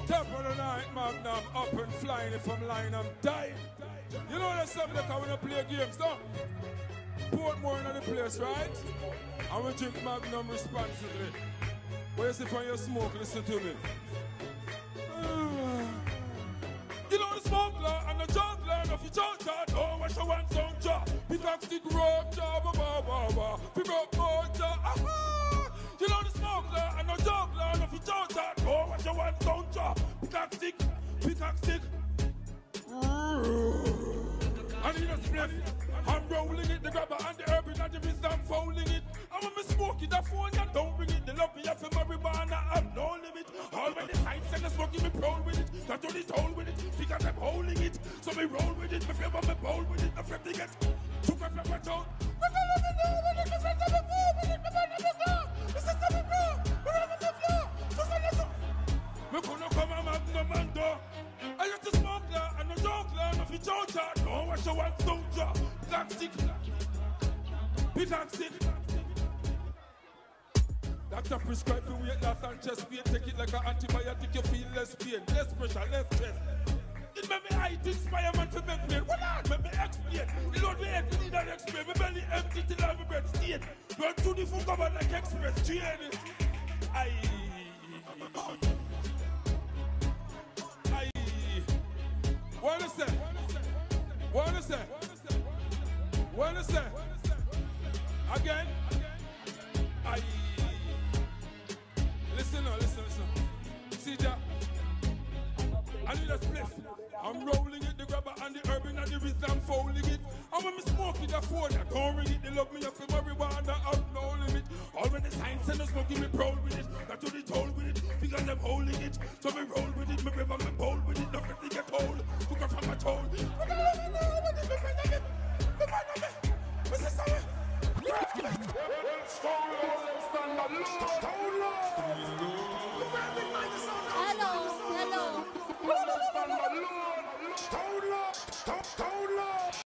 Top of the night, Magnum, up and flying if I'm lying, I'm dying. You know that's something that I want to play games, no? Portmore in the place, right? And we drink Magnum responsibly. But you see when you smoke, listen to me. You know the smuggler and the juggler, if you junk that, oh, what you want, some job. Pick up stick rope, job, pick up more job, You know the smuggler and the juggler, if you junk that, oh, what you want, some job. Pick up stick. And in a spliff, I'm rolling it, the grabber and the urban and the wrist, I'm folding it. And when me smoke it, the phone, you don't ring it. The love me, I feel marijuana, have no limit. All when the signs and the smoking, me prowl with it. Not only told with it, because I'm holding it. So me roll with it, me flavor, me bowl with it. I'm afraid to get took my flapper town. We're gonna let me know when it goes right to the floor. When it goes right to the floor. This is something wrong. We're on the floor. Just like this. Me couldn't come a Magnum and do. I used to smoke that and the juggler, and if you don't chat, no, what you want, don't chat. Black stick, pickaxe stick. Doctor prescribe for weight loss and chest pain. Take it like an antibiotic, you feel less pain, less pressure, less stress. It made me height inspire man to make pain. Well, on, let me explain. You know the head, you need an explain. My belly empty till I'm a bread stain. Run to the food cover like express train. What is that? What is that? What is that? Again? Listen now, listen. See that? I need a spliff. I'm rolling it, the grabber and the urban and the wrist, I'm folding it. And when me smoke it, the phone, I don't ring it. They love me, I feel marijuana, out no limit. All when the signs and the smoking, me proud with it. That's what they told with it, because I'm holding it. So me roll with it, me river, me bowl with it. Nothing to get told, took her from my toll. We're gonna let me know what it is, me friend of it. Me friend of it. What's this, sorry? Stone,